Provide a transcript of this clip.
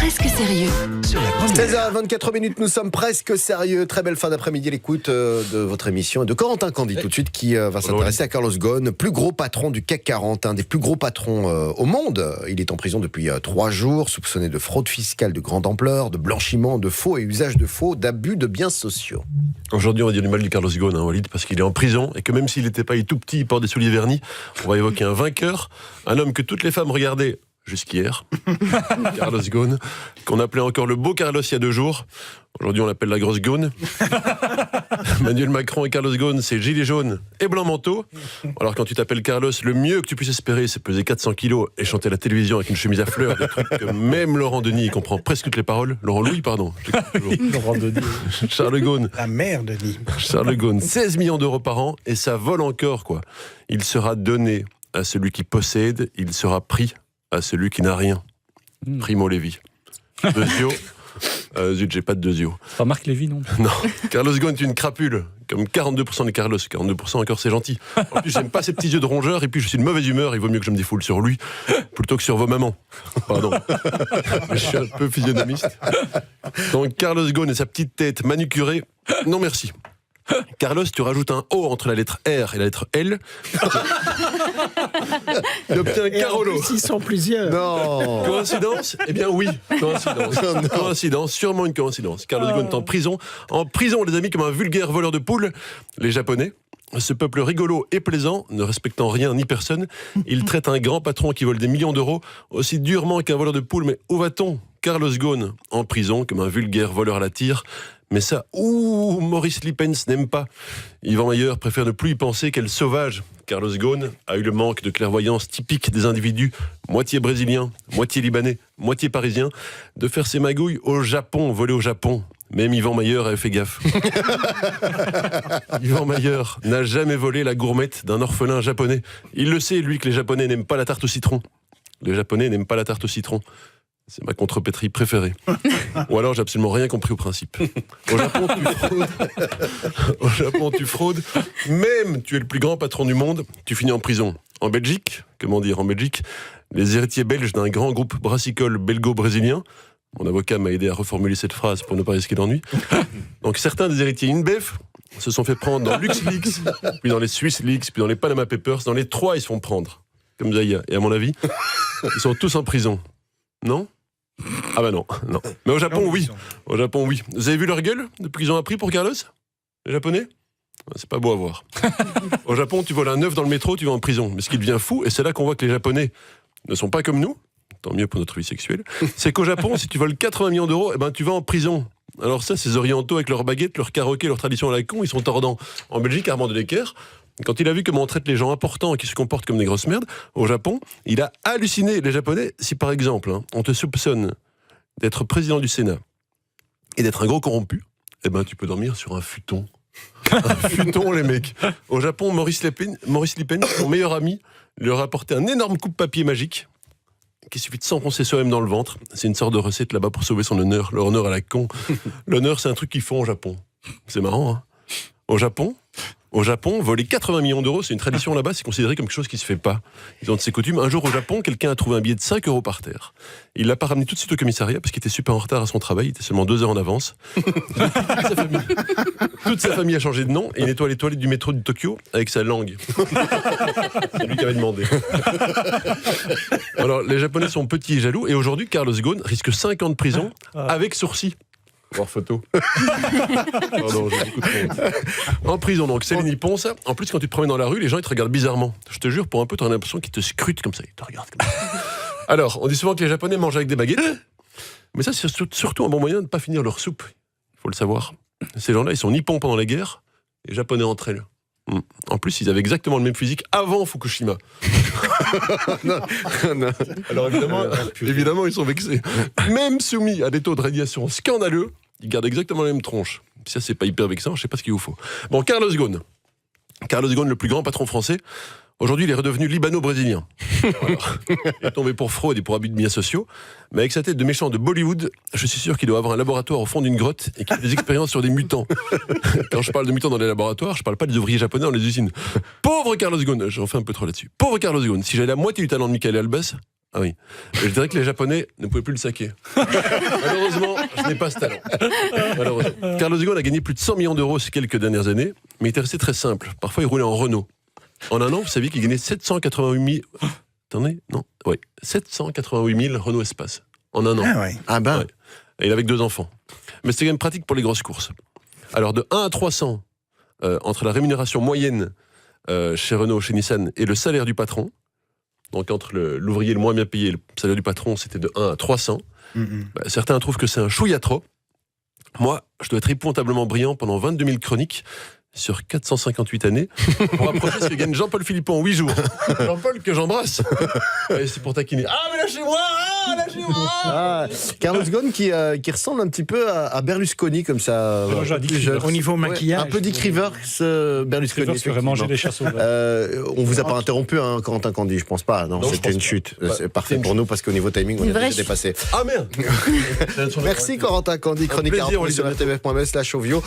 Presque sérieux. Sur la première. 16h24 nous sommes presque sérieux. Très belle fin d'après-midi à l'écoute de votre émission et de Corentin Candy tout de suite qui va s'intéresser à Carlos Ghosn, plus gros patron du CAC 40, un des plus gros patrons au monde. Il est en prison depuis 3 jours, soupçonné de fraude fiscale de grande ampleur, de blanchiment de faux et usage de faux, d'abus de biens sociaux. Aujourd'hui, on va dire du mal du Carlos Ghosn, Walid, parce qu'il est en prison et que même s'il n'était pas tout petit, il porte des souliers vernis. On va évoquer un vainqueur, un homme que toutes les femmes regardaient jusqu'hier, Carlos Ghosn, qu'on appelait encore le beau Carlos il y a 2 jours. Aujourd'hui, on l'appelle la grosse Ghosn. Emmanuel Macron et Carlos Ghosn, c'est gilet jaune et blanc manteau. Alors quand tu t'appelles Carlos, le mieux que tu puisses espérer, c'est peser 400 kilos et chanter à la télévision avec une chemise à fleurs, des trucs que même Laurent Denis comprend presque toutes les paroles. Laurent Louis, pardon. Laurent Denis. Charles Ghosn. La mère Denis. Charles Ghosn, 16 millions d'euros par an et ça vole encore, quoi. Il sera donné à celui qui possède, il sera pris à celui qui n'a rien. Primo Levi. Dezio. Zut, j'ai pas de Dezio. Pas Marc Lévy, non? Non. Carlos Ghosn est une crapule. Comme 42% des Carlos. 42% encore, c'est gentil. En plus, j'aime pas ces petits yeux de rongeur. Et puis, je suis de mauvaise humeur. Il vaut mieux que je me défoule sur lui plutôt que sur vos mamans. Pardon. Mais je suis un peu physionomiste. Donc, Carlos Ghosn et sa petite tête manucurée. Non, merci. Carlos, tu rajoutes un O entre la lettre R et la lettre L. Tu obtiens un Carolo. En plus, ils sont plusieurs. Non. Coïncidence? Eh bien oui, coïncidence. Coïncidence, sûrement une coïncidence. Carlos Ghosn est en prison. En prison, les amis, comme un vulgaire voleur de poules. Les Japonais, ce peuple rigolo et plaisant, ne respectant rien ni personne, il traite un grand patron qui vole des millions d'euros aussi durement qu'un voleur de poules. Mais où va-t-on? Carlos Ghosn en prison comme un vulgaire voleur à la tire. Mais ça, Maurice Lippens n'aime pas. Yvan Mayer préfère ne plus y penser. Quel sauvage. Carlos Ghosn a eu le manque de clairvoyance typique des individus, moitié brésiliens, moitié libanais, moitié parisiens, de faire ses magouilles au Japon, voler au Japon. Même Yvan Mayer avait fait gaffe. Yvan Mayer n'a jamais volé la gourmette d'un orphelin japonais. Il le sait, lui, que les Japonais n'aiment pas la tarte au citron. Les Japonais n'aiment pas la tarte au citron. C'est ma contrepétrie préférée. Ou alors j'ai absolument rien compris au principe. Au Japon, tu fraudes. Au Japon, tu fraudes. Même tu es le plus grand patron du monde, tu finis en prison. En Belgique, comment dire, en Belgique, les héritiers belges d'un grand groupe brassicole belgo-brésilien. Mon avocat m'a aidé à reformuler cette phrase pour ne pas risquer d'ennui. Donc certains des héritiers InBev se sont fait prendre dans LuxLeaks, puis dans les SwissLeaks, puis dans les Panama Papers. Dans les 3, ils se font prendre. Comme Zaya. Et à mon avis, ils sont tous en prison. Non ? Ah bah non. Mais au Japon, oui. Au Japon, oui. Vous avez vu leur gueule depuis qu'ils ont appris pour Carlos? Les Japonais? C'est pas beau à voir. Au Japon, tu voles un œuf dans le métro, tu vas en prison. Mais ce qui devient fou, et c'est là qu'on voit que les Japonais ne sont pas comme nous, tant mieux pour notre vie sexuelle, c'est qu'au Japon, si tu voles 80 millions d'euros, eh ben, tu vas en prison. Alors ça, ces orientaux avec leurs baguettes, leurs karaokés, leurs traditions à la con, ils sont tordants. En Belgique, Armand Dellecker, quand il a vu comment on traite les gens importants et qui se comportent comme des grosses merdes, au Japon, il a halluciné. Les Japonais, si par exemple, on te soupçonne d'être président du Sénat et d'être un gros corrompu, eh ben tu peux dormir sur un futon. Un futon, les mecs. Au Japon, Maurice Lippens, son meilleur ami, lui a apporté un énorme coupe-papier magique qu'il suffit de s'enfoncer soi-même dans le ventre. C'est une sorte de recette là-bas pour sauver son honneur. L'honneur à la con. L'honneur, c'est un truc qu'ils font au Japon. C'est marrant, hein. Au Japon, voler 80 millions d'euros, c'est une tradition là-bas, c'est considéré comme quelque chose qui se fait pas. Ils ont de ces coutumes. Un jour au Japon, quelqu'un a trouvé un billet de 5 euros par terre. Il l'a pas ramené tout de suite au commissariat parce qu'il était super en retard à son travail, il était seulement 2 heures en avance. Toute sa famille a changé de nom et il nettoie les toilettes du métro de Tokyo avec sa langue. C'est lui qui avait demandé. Alors, les Japonais sont petits et jaloux et aujourd'hui, Carlos Ghosn risque 5 ans de prison avec sursis. Voir photo. Pardon, j'ai beaucoup de honte. En prison, donc, Céline y Ponce. En plus, quand tu te promènes dans la rue, les gens ils te regardent bizarrement. Je te jure, pour un peu, tu as l'impression qu'ils te scrutent comme ça. Ils te regardent comme ça. Alors, on dit souvent que les Japonais mangent avec des baguettes. Mais ça, c'est surtout un bon moyen de ne pas finir leur soupe. Il faut le savoir. Ces gens-là, ils sont nippons pendant la guerre et japonais entre elles. En plus, ils avaient exactement le même physique avant Fukushima. non. Alors évidemment, ils sont vexés. Même soumis à des taux de radiation scandaleux, ils gardent exactement la même tronche. Ça, c'est pas hyper vexant, je sais pas ce qu'il vous faut. Bon, Carlos Ghosn, le plus grand patron français. Aujourd'hui, il est redevenu libano-brésilien. Voilà. Il est tombé pour fraude et pour abus de biens sociaux. Mais avec sa tête de méchant de Bollywood, je suis sûr qu'il doit avoir un laboratoire au fond d'une grotte et qu'il a des expériences sur des mutants. Quand je parle de mutants dans les laboratoires, je parle pas des ouvriers japonais dans les usines. Pauvre Carlos Ghosn, j'en fais un peu trop là-dessus. Pauvre Carlos Ghosn, si j'avais la moitié du talent de Michael Albas, Ah oui. Et je dirais que les Japonais ne pouvaient plus le saquer. Malheureusement, je n'ai pas ce talent. Malheureusement. Carlos Ghosn a gagné plus de 100 millions d'euros ces quelques dernières années, mais il était resté très simple. Parfois, il roulait en Renault. En un an, vous saviez qu'il gagnait 788 000... Attendez, non, oui, 788 000 Renault Espace. En un an. Ah ouais. Ah ben. Ouais. Et il avait que 2 enfants. Mais c'était quand même pratique pour les grosses courses. Alors, de 1 à 300, entre la rémunération moyenne chez Renault, chez Nissan, et le salaire du patron, donc entre l'ouvrier le moins bien payé et le salaire du patron, c'était de 1 à 300. Certains trouvent que c'est un chouïa trop. Moi, je dois être épouvantablement brillant pendant 22 000 chroniques sur 458 années pour approcher ce que gagne Jean-Paul Philippon en 8 jours. Jean-Paul que j'embrasse. Et c'est pour taquiner. Ah, mais lâchez-moi. Carlos Ghosn qui ressemble un petit peu à Berlusconi, comme ça. Plus jeune. Au niveau maquillage. Un peu Dick Rivers, Berlusconi. Rivers qui aurait mangé des chasses au On vous a pas interrompu, hein, Corentin Candy, je pense pas. Non, Non, je c'était pense une pas. chute. Ouais. C'est parfait pour nous parce qu'au niveau timing, on Une a vraie déjà dépassé. Ah merde. Merci Corentin Candy, chronique plaisir, sur Olivier. rtbf.ms/ovio.